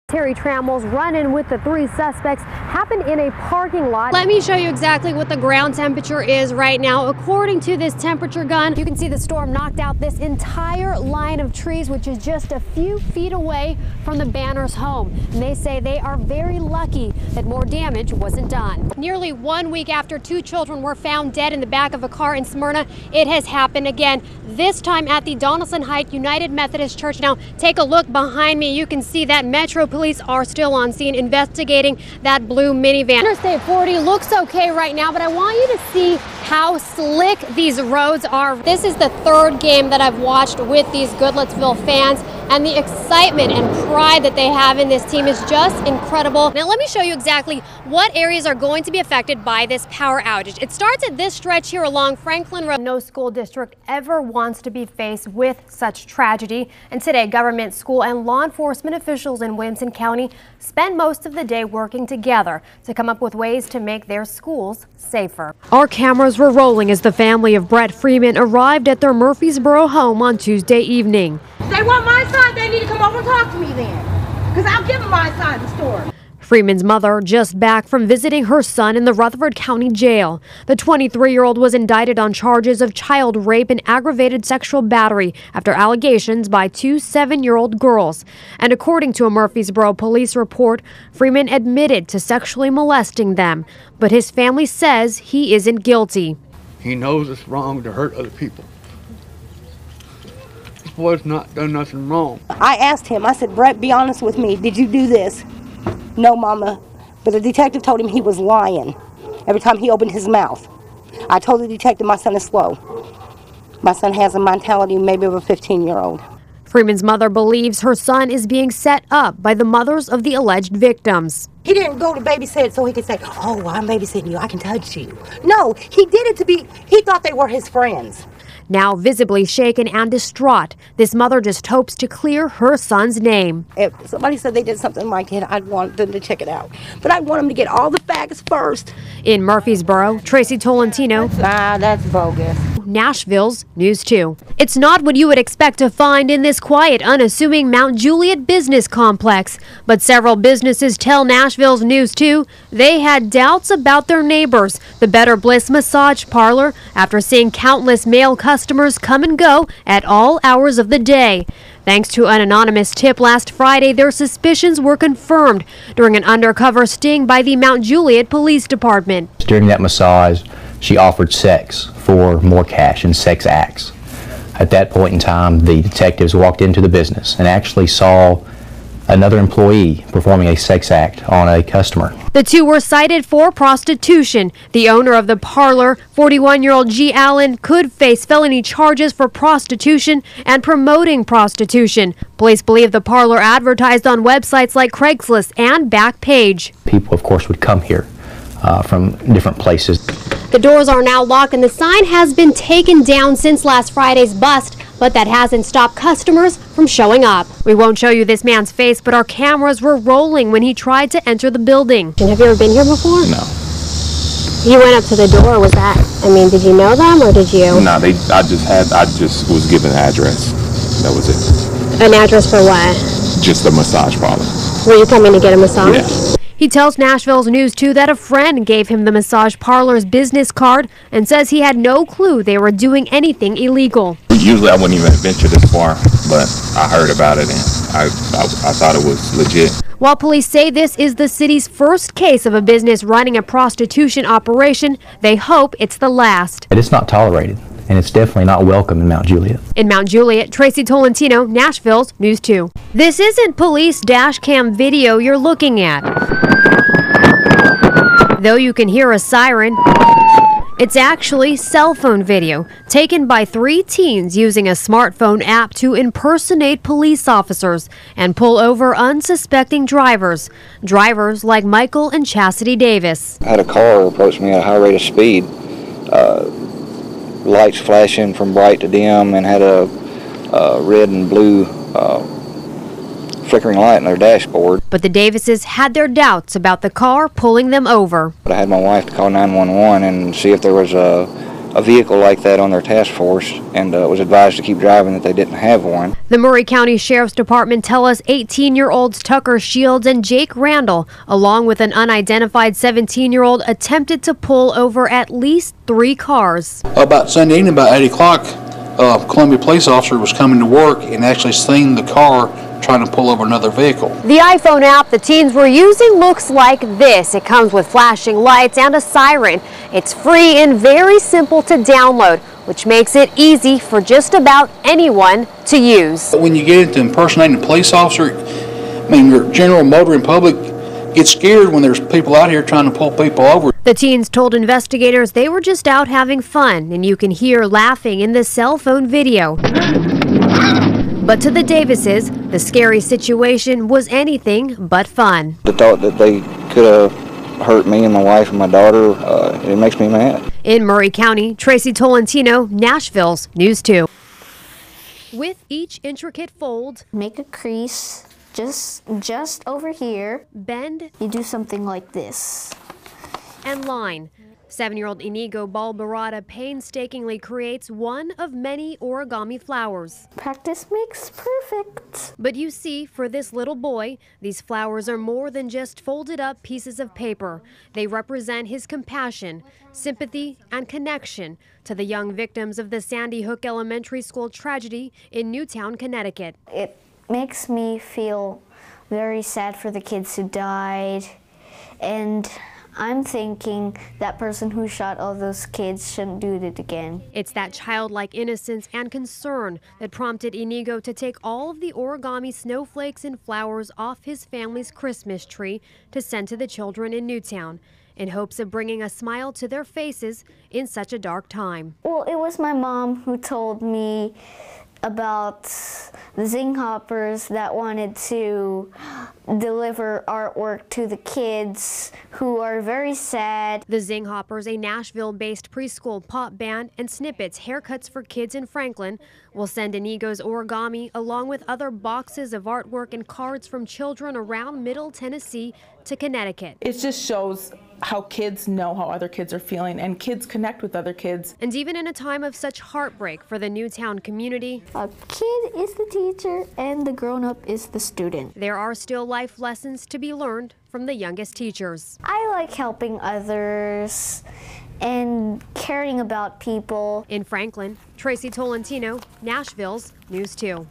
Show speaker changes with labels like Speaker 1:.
Speaker 1: Terry Trammell's run-in with the three suspects happened in a parking lot.
Speaker 2: Let me show you exactly what the ground temperature is right now. According to this temperature gun,
Speaker 1: you can see the storm knocked out this entire line of trees, which is just a few feet away from the Banner's home. And they say they are very lucky that more damage wasn't done.
Speaker 2: Nearly 1 week after two children were found dead in the back of a car in Smyrna, it has happened again, this time at the Donaldson Heights United Methodist Church. Now, take a look behind me. You can see that Metro Police are still on scene investigating that blue minivan. Interstate 40 looks okay right now, but I want you to see how slick these roads are. This is the third game that I've watched with these Goodlettsville fans, and the excitement and pride that they have in this team is just incredible. Now let me show you exactly what areas are going to be affected by this power outage. It starts at this stretch here along Franklin Road.
Speaker 1: No school district ever wants to be faced with such tragedy, and today government, school, and law enforcement officials in Williamson County spent most of the day working together to come up with ways to make their schools safer.
Speaker 2: Our cameras were rolling as the family of Brett Freeman arrived at their Murfreesboro home on Tuesday evening.
Speaker 3: They want my side, they need to come over and talk to me then, because I'll give them my side of the story.
Speaker 2: Freeman's mother just back from visiting her son in the Rutherford County Jail. The 23-year-old was indicted on charges of child rape and aggravated sexual battery after allegations by two 7-year-old girls. And according to a Murfreesboro police report, Freeman admitted to sexually molesting them, but his family says he isn't guilty.
Speaker 4: He knows it's wrong to hurt other people. This boy's not done nothing wrong.
Speaker 3: I asked him, I said, Brett, be honest with me, did you do this? No, Mama, but the detective told him he was lying every time he opened his mouth. I told the detective my son is slow. My son has a mentality maybe of a 15-year-old.
Speaker 2: Freeman's mother believes her son is being set up by the mothers of the alleged victims.
Speaker 3: He didn't go to babysit so he could say, oh, I'm babysitting you, I can touch you. No, he did it he thought they were his friends.
Speaker 2: Now visibly shaken and distraught, this mother just hopes to clear her son's name.
Speaker 3: If somebody said they did something like that, I'd want them to check it out. But I want them to get all the facts first.
Speaker 2: In Murfreesboro, Tracee Tolentino.
Speaker 3: That's bogus.
Speaker 2: Nashville's News 2. It's not what you would expect to find in this quiet, unassuming Mount Juliet business complex. But several businesses tell Nashville's News 2 they had doubts about their neighbors. The Better Bliss massage parlor, after seeing countless male customers come and go at all hours of the day. Thanks to an anonymous tip last Friday, their suspicions were confirmed during an undercover sting by the Mount Juliet Police Department.
Speaker 5: During that massage, she offered sex for more cash and sex acts. At that point in time, the detectives walked into the business and actually saw another employee performing a sex act on a customer.
Speaker 2: The two were cited for prostitution. The owner of the parlor, 41-year-old G. Allen, could face felony charges for prostitution and promoting prostitution. Police believe the parlor advertised on websites like Craigslist and Backpage.
Speaker 5: People, of course, would come here from different places.
Speaker 2: The doors are now locked and the sign has been taken down since last Friday's bust, but that hasn't stopped customers from showing up. We won't show you this man's face, but our cameras were rolling when he tried to enter the building. Have you ever been here before?
Speaker 6: No.
Speaker 2: You went up to the door, was that, did you know them or did you?
Speaker 6: No, I just was given an address. That was it.
Speaker 2: An address for what?
Speaker 6: Just a massage parlor.
Speaker 2: Were you coming to get a massage?
Speaker 6: Yeah.
Speaker 2: He tells Nashville's News 2 that a friend gave him the massage parlor's business card and says he had no clue they were doing anything illegal.
Speaker 6: Usually I wouldn't even venture this far, but I heard about it and I thought it was legit.
Speaker 2: While police say this is the city's first case of a business running a prostitution operation, they hope it's the last.
Speaker 5: It's not tolerated, and it's definitely not welcome in Mount Juliet.
Speaker 2: In Mount Juliet, Tracee Tolentino, Nashville's News 2. This isn't police dash cam video you're looking at. Though you can hear a siren, it's actually cell phone video taken by 3 teens using a smartphone app to impersonate police officers and pull over unsuspecting drivers. Drivers like Michael and Chastity Davis.
Speaker 7: I had a car approach me at a high rate of speed. Lights flashing from bright to dim and had a red and blue flickering light in their dashboard.
Speaker 2: But the Davises had their doubts about the car pulling them over.
Speaker 7: But I had my wife to call 911 and see if there was a a vehicle like that on their task force and was advised to keep driving that they didn't have one.
Speaker 1: The Maury County Sheriff's Department tell us 18-year-olds Tucker Shields and Jake Randall, along with an unidentified 17-year-old, attempted to pull over at least 3 cars.
Speaker 8: About Sunday evening, about 8 o'clock, a Columbia police officer was coming to work and actually seen the car trying to pull over another vehicle.
Speaker 1: The iPhone app the teens were using looks like this. It comes with flashing lights and a siren. It's free and very simple to download, which makes it easy for just about anyone to use.
Speaker 8: When you get into impersonating a police officer, I mean, your general motoring public gets scared when there's people out here trying to pull people over.
Speaker 1: The teens told investigators they were just out having fun, and you can hear laughing in the cell phone video. But to the Davises, the scary situation was anything but fun.
Speaker 7: The thought that they could have hurt me and my wife and my daughter, it makes me mad.
Speaker 1: In Maury County, Tracee Tolentino, Nashville's News 2. With each intricate fold,
Speaker 9: make a crease just over here.
Speaker 1: Bend.
Speaker 9: You do something like this.
Speaker 1: And line. 7-year-old Inigo Balbarada painstakingly creates one of many origami flowers.
Speaker 9: Practice makes perfect.
Speaker 1: But you see, for this little boy, these flowers are more than just folded up pieces of paper. They represent his compassion, sympathy, and connection to the young victims of the Sandy Hook Elementary School tragedy in Newtown, Connecticut.
Speaker 9: It makes me feel very sad for the kids who died, and I'm thinking that person who shot all those kids shouldn't do it again.
Speaker 1: It's that childlike innocence and concern that prompted Inigo to take all of the origami snowflakes and flowers off his family's Christmas tree to send to the children in Newtown, in hopes of bringing a smile to their faces in such a dark time.
Speaker 9: Well, it was my mom who told me about the zing hoppers that wanted to deliver artwork to the kids who are very sad.
Speaker 1: The Zing Hoppers, a Nashville-based preschool pop band, and Snippets, haircuts for kids in Franklin, will send Inigo's origami along with other boxes of artwork and cards from children around Middle Tennessee to Connecticut.
Speaker 10: It just shows how kids know how other kids are feeling, and kids connect with other kids.
Speaker 1: And even in a time of such heartbreak for the Newtown community,
Speaker 9: a kid is the teacher and the grown-up is the student.
Speaker 1: There are still life lessons to be learned from the youngest teachers.
Speaker 9: I like helping others and caring about people.
Speaker 1: In Franklin, Tracee Tolentino, Nashville's News 2.